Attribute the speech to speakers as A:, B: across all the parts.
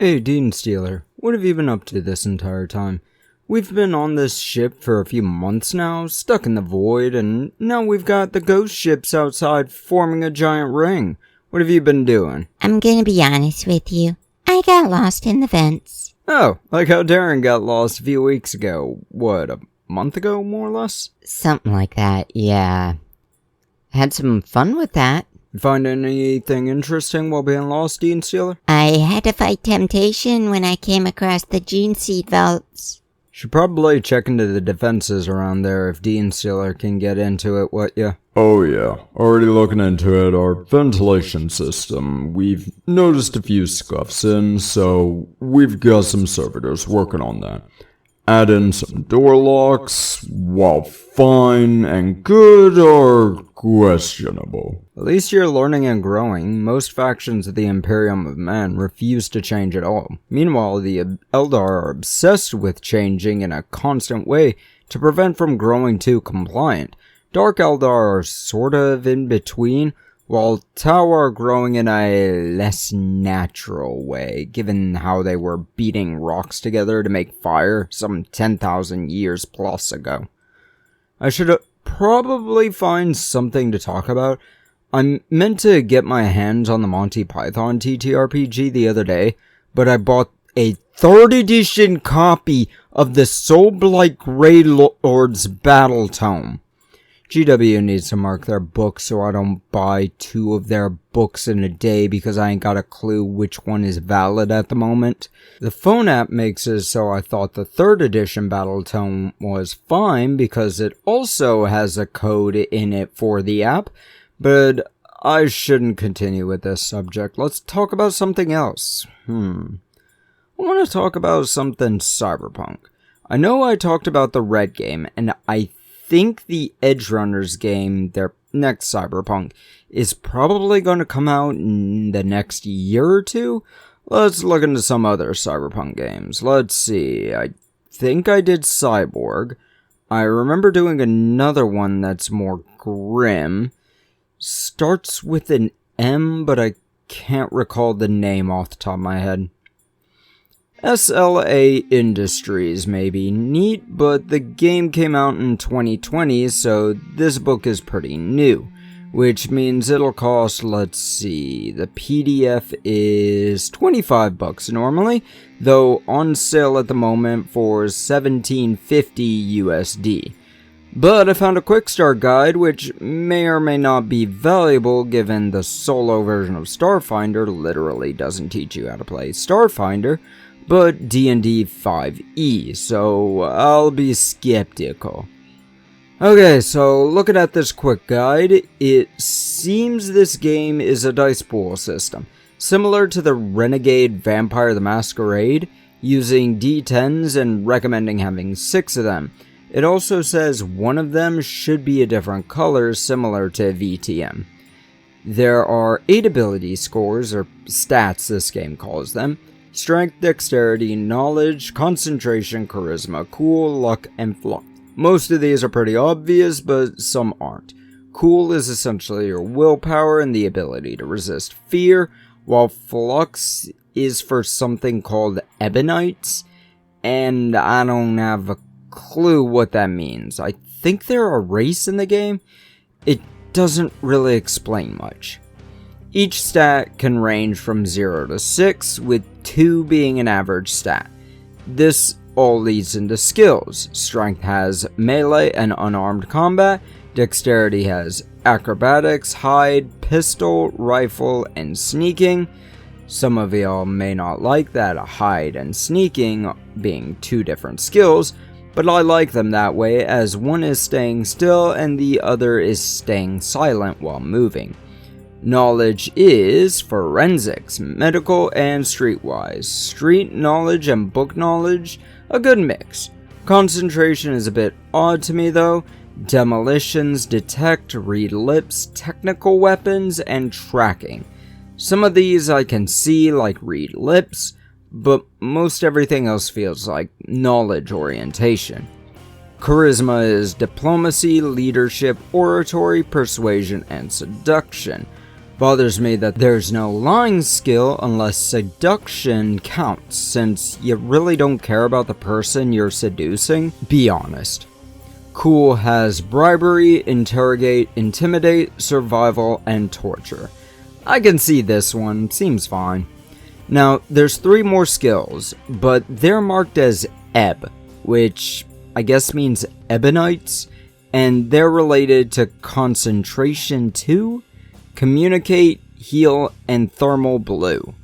A: Hey, Dean Stealer, what have you been up to this entire time? We've been on this ship for a few months now, stuck in the void, and now we've got the ghost ships outside forming a giant ring. What have you been doing?
B: I'm gonna be honest with you. I got lost in the vents.
A: Oh, like how Darren got lost a few weeks ago. What, a month ago, more or less?
B: Something like that, yeah. Had some fun with that.
A: You find anything interesting while being lost, Dean Stealer?
B: I had to fight temptation when I came across the gene seed vaults.
A: Should probably check into the defenses around there if Dean Stealer can get into it, what ya?
C: Oh yeah, already looking into it. Our ventilation system, we've noticed a few scuffs in, so we've got some servitors working on that. Add in some door locks, while fine and good or questionable.
A: At least you're learning and growing. Most factions of the Imperium of Man refuse to change at all. Meanwhile, the Eldar are obsessed with changing in a constant way to prevent from growing too compliant. Dark Eldar are sort of in between, while Tau are growing in a less natural way, given how they were beating rocks together to make fire some 10,000 years plus ago. I should probably find something to talk about. I meant to get my hands on the Monty Python TTRPG the other day, but I bought a 3rd edition copy of the Soul-Blight Grey Lord's Battle Tome. GW needs to mark their books so I don't buy 2 of their books in a day because I ain't got a clue which one is valid at the moment. The phone app makes it so I thought the 3rd edition Battle Tome was fine because it also has a code in it for the app, but I shouldn't continue with this subject. Let's talk about something else. I want to talk about something Cyberpunk. I know I talked about the Red game, and I think the Edgerunners game, their next Cyberpunk, is probably going to come out in the next year or two. Let's look into some other Cyberpunk games. Let's see, I think I did Cyborg. I remember doing another one that's more grim. Starts with an M, but I can't recall the name off the top of my head. SLA Industries may be neat, but the game came out in 2020, so this book is pretty new, which means it'll cost, let's see, the PDF is $25 normally, though on sale at the moment for $17.50 USD. But I found a quick start guide, which may or may not be valuable given the solo version of Starfinder literally doesn't teach you how to play Starfinder, but D&D 5e, so I'll be skeptical. Okay, so looking at this quick guide, it seems this game is a dice pool system, similar to the Renegade Vampire the Masquerade, using D10s and recommending having 6 of them. It also says one of them should be a different color, similar to VTM. There are 8 ability scores, or stats this game calls them: Strength, Dexterity, Knowledge, Concentration, Charisma, Cool, Luck, and Flux. Most of these are pretty obvious, but some aren't. Cool is essentially your willpower and the ability to resist fear, while Flux is for something called Ebonites, and I don't have a clue what that means. I think they're a race in the game. It doesn't really explain much. Each stat can range from 0 to 6, with 2 being an average stat. This all leads into skills. Strength has melee and unarmed combat. Dexterity has acrobatics, hide, pistol, rifle, and sneaking. Some of y'all may not like that hide and sneaking being 2 different skills, but I like them that way as one is staying still and the other is staying silent while moving. Knowledge is forensics, medical, and streetwise. Street knowledge and book knowledge, a good mix. Concentration is a bit odd to me though. Demolitions, detect, read lips, technical weapons, and tracking. Some of these I can see, like read lips, but most everything else feels like knowledge orientation. Charisma is diplomacy, leadership, oratory, persuasion, and seduction. Bothers me that there's no lying skill unless seduction counts, since you really don't care about the person you're seducing. Be honest. Cool has bribery, interrogate, intimidate, survival, and torture. I can see this one, seems fine. Now, there's 3 more skills, but they're marked as Ebb, which I guess means Ebonites, and they're related to concentration 2, communicate, heal, and thermal blue.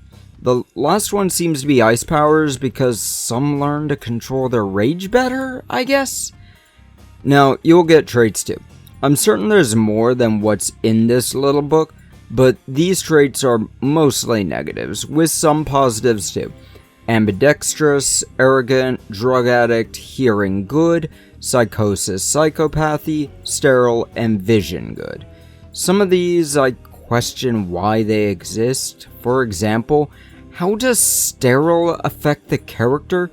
A: The last one seems to be ice powers because some learn to control their rage better, I guess? Now, you'll get traits too. I'm certain there's more than what's in this little book, but these traits are mostly negatives, with some positives too. Ambidextrous, arrogant, drug addict, hearing good, psychosis, psychopathy, sterile, and vision good. Some of these I question why they exist. For example, how does sterile affect the character?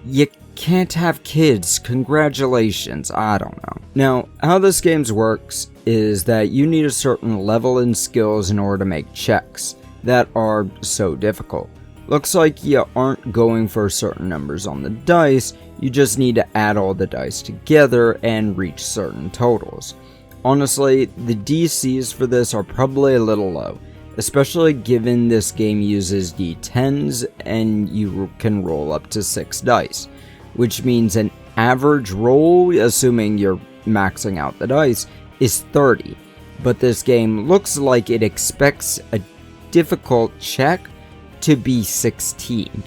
A: You can't have kids, congratulations, I don't know. Now, how this game works is that you need a certain level in skills in order to make checks that are so difficult. Looks like you aren't going for certain numbers on the dice, you just need to add all the dice together and reach certain totals. Honestly, the DCs for this are probably a little low, especially given this game uses D10s and you can roll up to 6 dice, which means an average roll, assuming you're maxing out the dice, is 30, but this game looks like it expects a difficult check to be 16.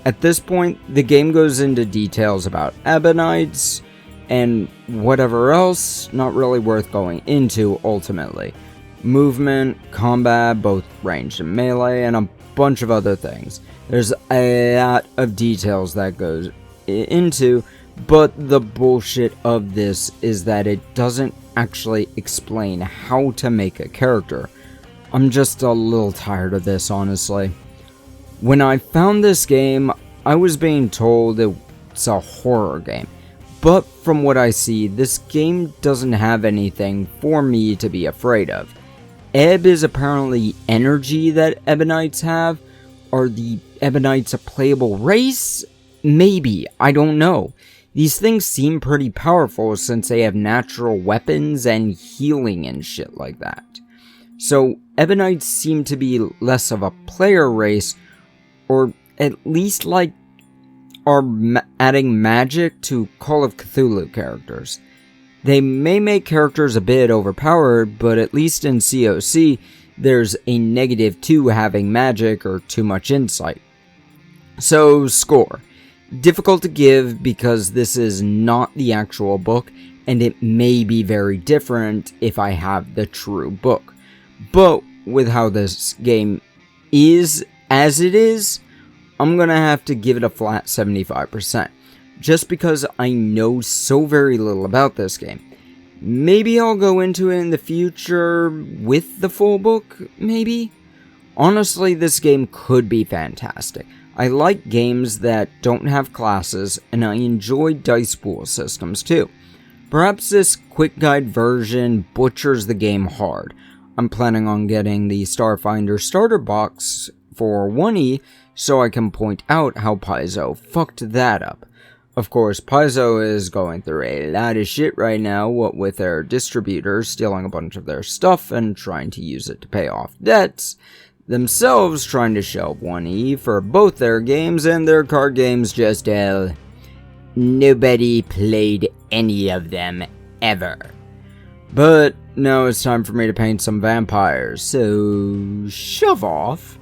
A: At this point, the game goes into details about Ebonites and whatever else, not really worth going into ultimately. Movement, combat, both ranged and melee, and a bunch of other things. There's a lot of details that goes into, but the bullshit of this is that it doesn't actually explain how to make a character. I'm just a little tired of this, honestly. When I found this game, I was being told it's a horror game, but from what I see, this game doesn't have anything for me to be afraid of. Ebb is apparently energy that Ebonites have. Are the Ebonites a playable race? Maybe, I don't know. These things seem pretty powerful since they have natural weapons and healing and shit like that. So, Ebonites seem to be less of a player race, or at least like are adding magic to Call of Cthulhu characters. They may make characters a bit overpowered, but at least in COC, there's a negative to having magic or too much insight. So, score. Difficult to give because this is not the actual book, and it may be very different if I have the true book. But with how this game is as it is, I'm gonna have to give it a flat 75%, just because I know so very little about this game. Maybe I'll go into it in the future with the full book, maybe? Honestly, this game could be fantastic. I like games that don't have classes, and I enjoy dice pool systems too. Perhaps this quick guide version butchers the game hard. I'm planning on getting the Starfinder starter box for 1E so I can point out how Paizo fucked that up. Of course, Paizo is going through a lot of shit right now, what with their distributors stealing a bunch of their stuff and trying to use it to pay off debts, themselves trying to shelve 1E for both their games, and their card games just, nobody played any of them ever. But now it's time for me to paint some vampires, so shove off.